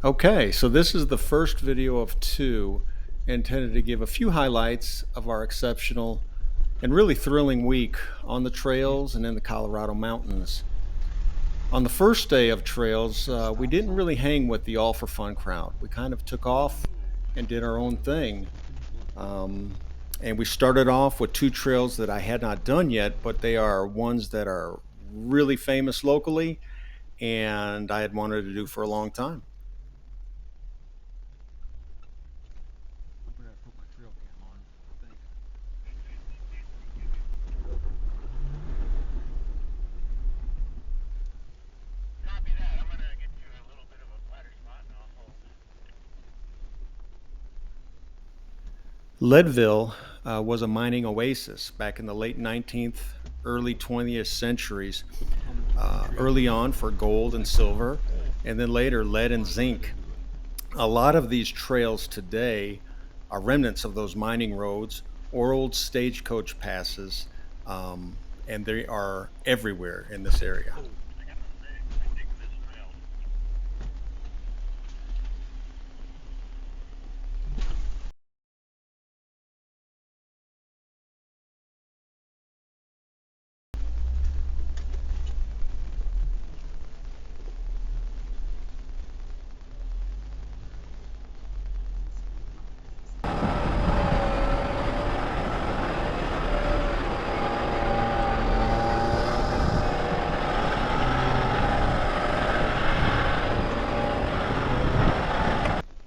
Okay, so this is the first video of two intended to give a few highlights of our exceptional and really thrilling week on the trails and in the Colorado mountains. On the first day of trails, we didn't really hang with the all for fun crowd. We kind of took off and did our own thing. Um, and we started off with two trails that I had not done yet, but they are ones that are really famous locally and I had wanted to do for a long time. I'm gonna put my trail cam on, I think. Copy that. I'm gonna get you a little bit of a flatter spot and I'll hold. Leadville was a mining oasis back in the late 19th, early 20th centuries, early on for gold and silver, and then later lead and zinc. A lot of these trails today are remnants of those mining roads or old stagecoach passes, and they are everywhere in this area. I got the thing. I dig this trail.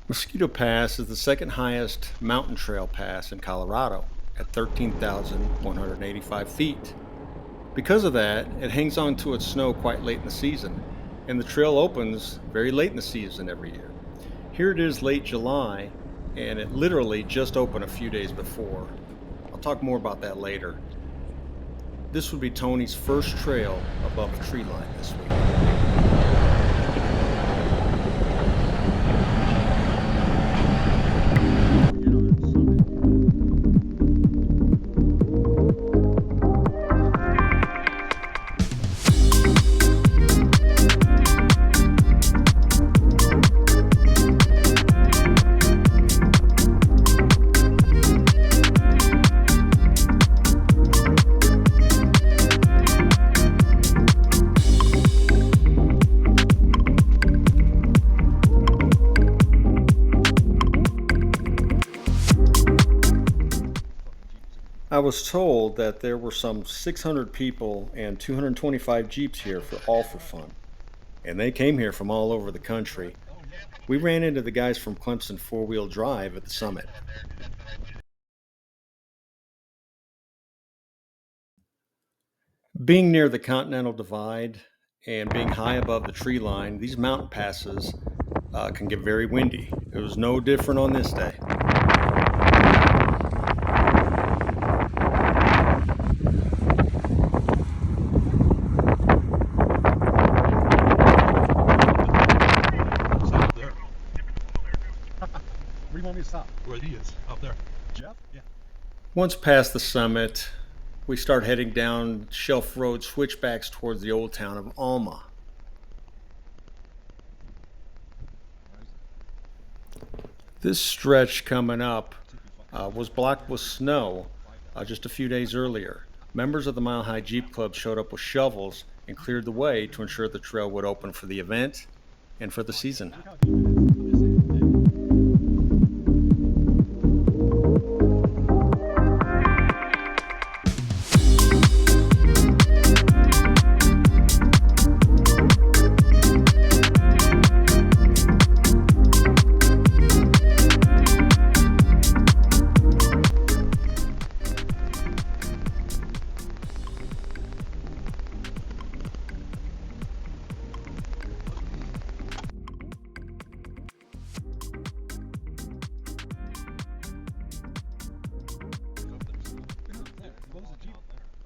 Mosquito Pass is the second highest mountain trail pass in Colorado at 13,185 feet. Because of that, it hangs on to its snow quite late in the season, and the trail opens very late in the season every year. Here it is late July, and it literally just opened a few days before. I'll talk more about that later. This would be Tony's first trail above the tree line this week. I was told that there were some 600 people and 225 Jeeps here for all for fun. And they came here from all over the country. We ran into the guys from Clemson Four Wheel Drive at the summit. Being near the Continental Divide and being high above the tree line, these mountain passes can get very windy. It was no different on this day. Stop there. Where do you want me to stop? Where he is, up there. Jeff? Yeah. Once past the summit, we start heading down Shelf Road switchbacks towards the old town of Alma. This stretch coming up was blocked with snow just a few days earlier. Members of the Mile High Jeep Club showed up with shovels and cleared the way to ensure the trail would open for the event and for the season.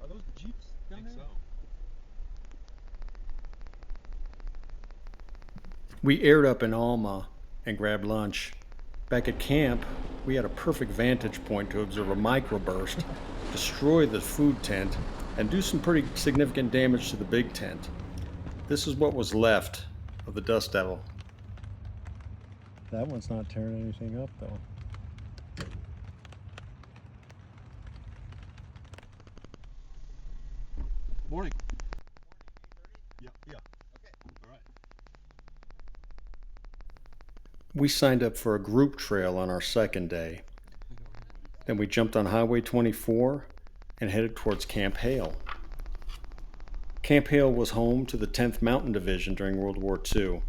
Are those the Jeeps down there? We aired up in Alma and grabbed lunch. Back at camp, we had a perfect vantage point to observe a microburst destroy the food tent and do some pretty significant damage to the big tent. This is what was left of the Dust Devil. That one's not tearing anything up though. Morning. Yeah. Okay. All right. We signed up for a group trail on our second day. Then we jumped on Highway 24 and headed towards Camp Hale. Camp Hale was home to the 10th Mountain Division during World War II.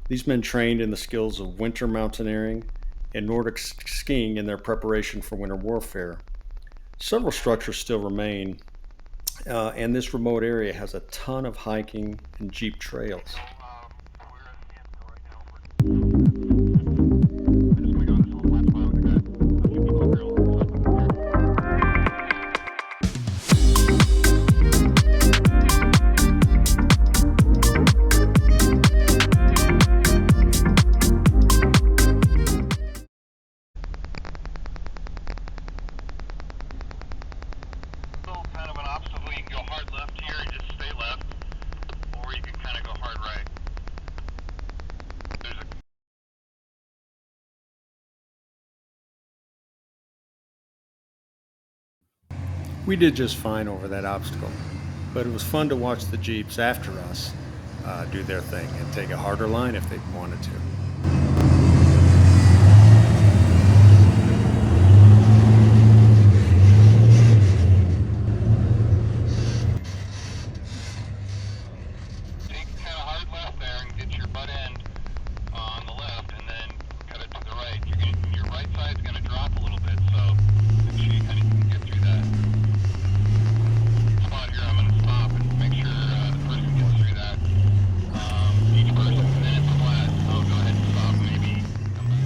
These men trained in the skills of winter mountaineering and Nordic skiing in their preparation for winter warfare. Several structures still remain, and this remote area has a ton of hiking and jeep trails. We're at the Ansco right now. I just want to go this whole last mile. We got a few people girls and stuff here. Kind of an obstacle. You can go hard left here and just stay left, or you can kind of go hard right. There's a We did just fine over that obstacle, but it was fun to watch the jeeps after us do their thing and take a harder line if they wanted to. take kind of hard left there and get your butt end on the left, and then cut it to the right. Your right side's going to drop a little bit, so make sure you kind of can get through that spot here. I'm going to stop and make sure the person gets through that. Each person, and then it's flat. I'll go ahead and stop, maybe come back.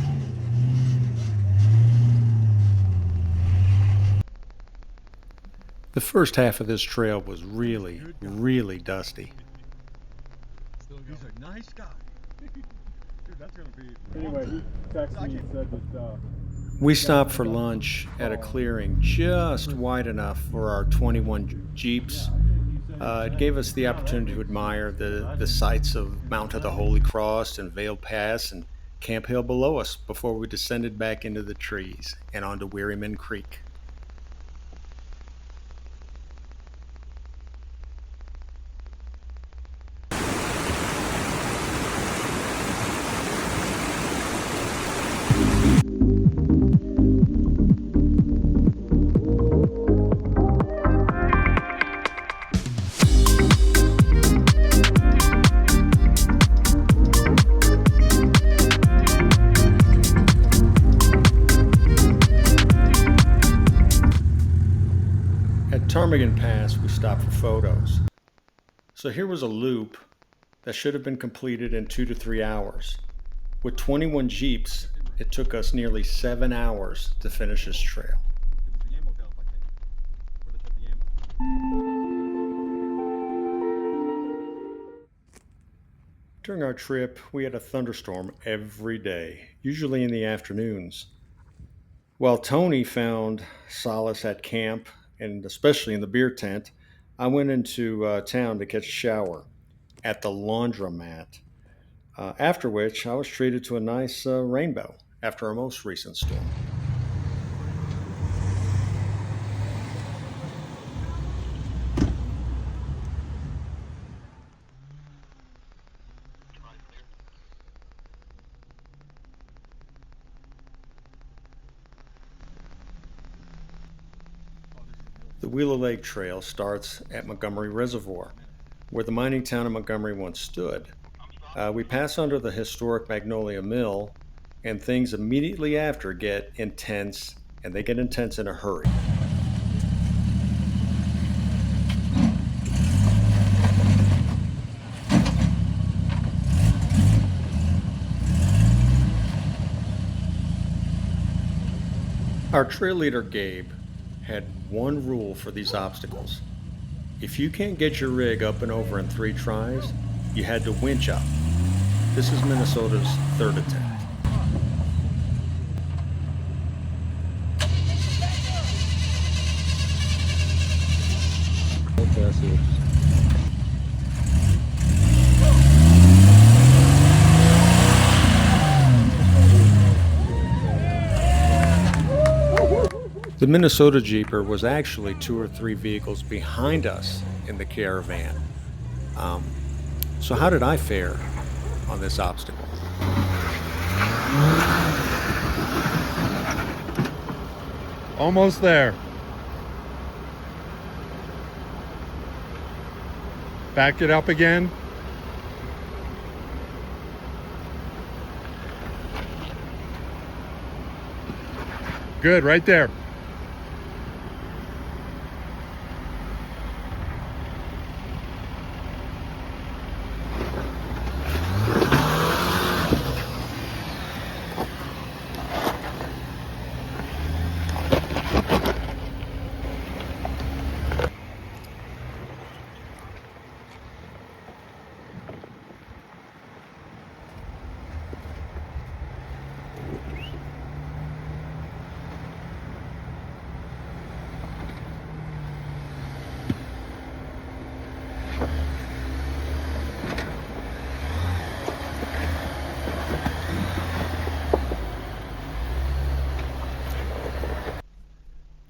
The first half of this trail was really, really dusty. He's a nice guy. Dude, that's gonna be. Anyway, he texted me and said that We stopped for lunch at a clearing just wide enough for our 21 jeeps. It gave us the opportunity to admire the sights of Mount of the Holy Cross and Vale Pass and Camp Hill below us before we descended back into the trees and onto Wearyman Creek. At Ptarmigan Pass, we stopped for photos. So here was a loop that should have been completed in 2 to 3 hours. With 21 jeeps, it took us nearly 7 hours to finish this trail. It was the ammo dump, I think. Where they put the ammo. During our trip, we had a thunderstorm every day, usually in the afternoons. While Tony found solace at camp, and especially in the beer tent, I went into town to catch a shower at the laundromat. After which, I was treated to a nice rainbow after our most recent storm. The Wheeler Lake Trail starts at Montgomery Reservoir, where the mining town of Montgomery once stood. We pass under the historic Magnolia Mill, and things immediately after get intense, and they get intense in a hurry. Our trail leader, Gabe, had one rule for these obstacles. If you can't get your rig up and over in 3 tries, you had to winch up. This is Minnesota's 3rd attempt. The Minnesota Jeeper was actually 2 or 3 vehicles behind us in the caravan. So how did I fare on this obstacle? Almost there. Back it up again. Good, right there.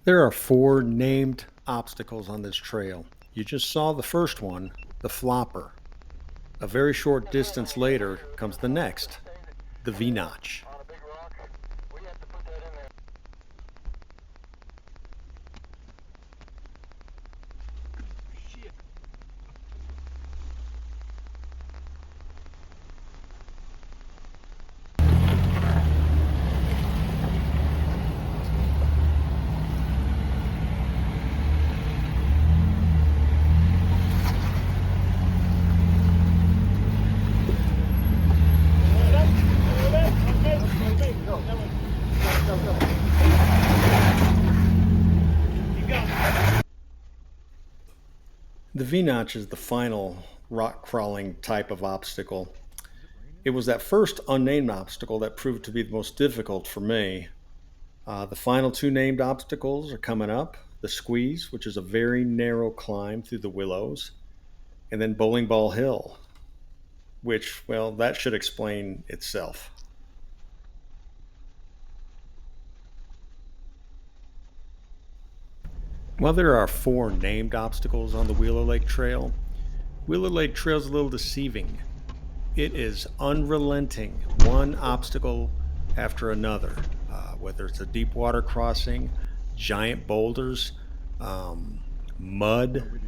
There are 4 named obstacles on this trail. You just saw the first one, the flopper. A very short distance later comes the next, the V-notch. On a big rock, we have to put that in there. Shit. The V-notch is the final rock crawling type of obstacle. It was that first unnamed obstacle that proved to be the most difficult for me. The final 2 named obstacles are coming up. The squeeze, which is a very narrow climb through the willows, and then Bowling Ball Hill, which, well, that should explain itself. While there are 4 named obstacles on the Wheeler Lake Trail, Wheeler Lake Trail is a little deceiving. It is unrelenting, one obstacle after another, whether it's a deep water crossing, giant boulders, mud,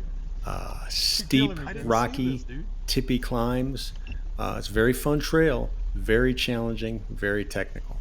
steep, rocky, tippy climbs. It's a very fun trail, very challenging, very technical.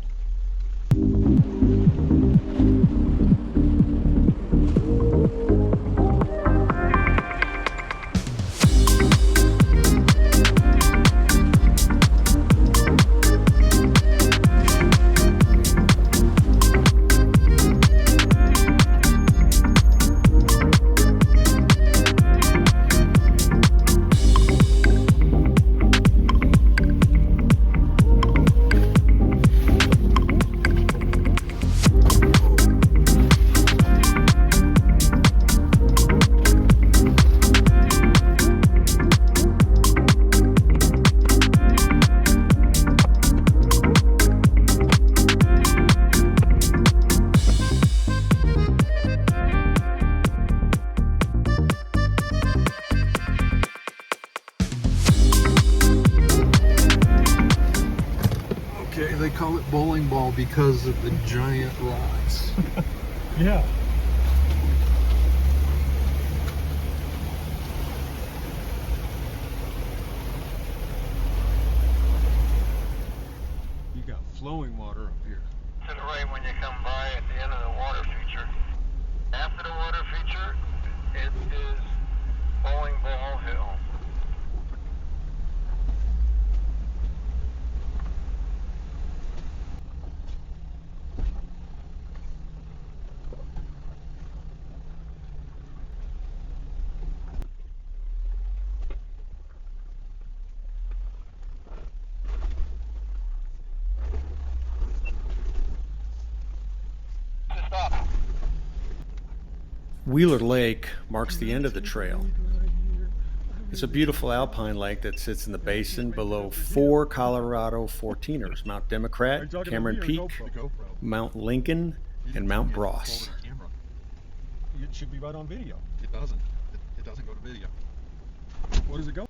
They call it bowling ball because of the giant rocks. Yeah. You got flowing water up here. To the right when you come by at the end of the water feature. After the water feature, it is Bowling Ball Hill. Stop. Wheeler Lake marks the end of the trail. It's a beautiful alpine lake that sits in the basin below 4 Colorado 14ers, Mount Democrat, Cameron Peak, Mount Lincoln, and Mount Bross. it should be right on video. It doesn't. It doesn't go to video. What does it go?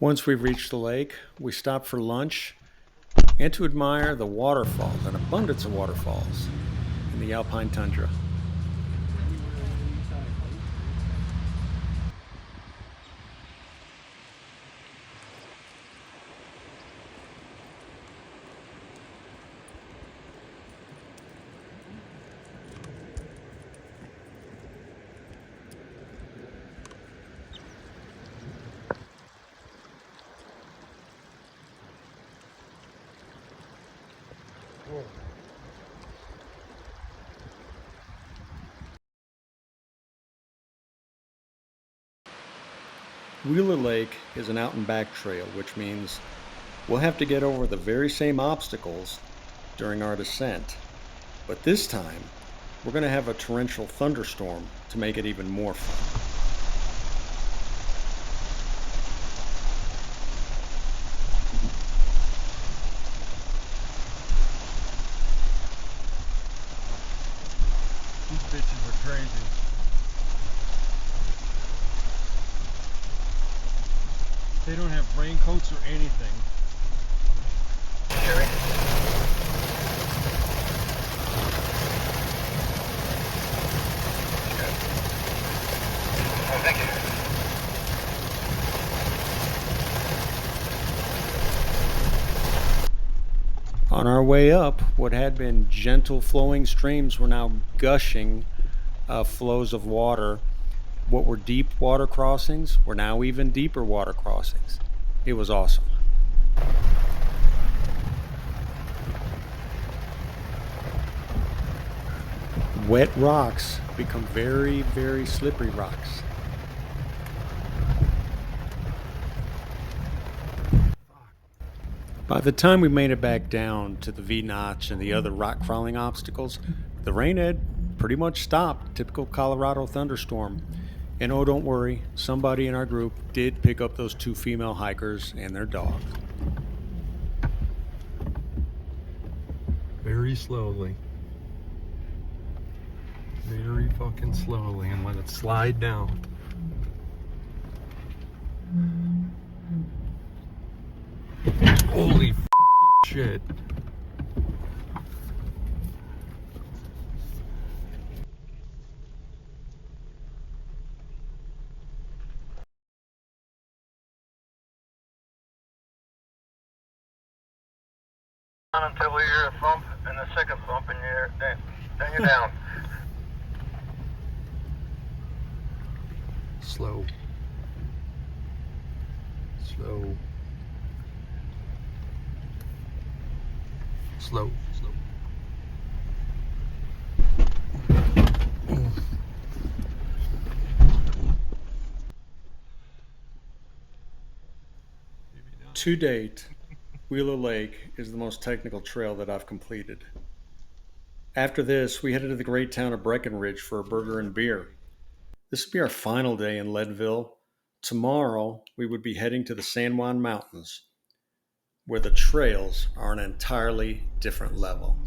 Once we reached the lake, we stopped for lunch and to admire the waterfalls, an abundance of waterfalls in the alpine tundra. Wheeler Lake is an out and back trail, which means we'll have to get over the very same obstacles during our descent. But this time, we're going to have a torrential thunderstorm to make it even more fun. These bitches are crazy. They don't have raincoats or anything. Jerry? Oh, thank you. On our way up, what had been gentle flowing streams were now gushing flows of water. What were deep water crossings were now even deeper water crossings. It was awesome. Wet rocks become very, very slippery rocks. By the time we made it back down to the V-notch and the other rock crawling obstacles, the rain had pretty much stopped. Typical Colorado thunderstorm. And oh, don't worry, somebody in our group did pick up those 2 female hikers and their dog. Very slowly. Very fucking slowly, and let it slide down. Holy shit. Until we hear a thump and a second thump, and then you're down. Slow. Slow. Slow. Slow. To date, Wheeler Lake is the most technical trail that I've completed. After this, we headed to the great town of Breckenridge for a burger and beer. This would be our final day in Leadville. Tomorrow, we would be heading to the San Juan Mountains, where the trails are an entirely different level.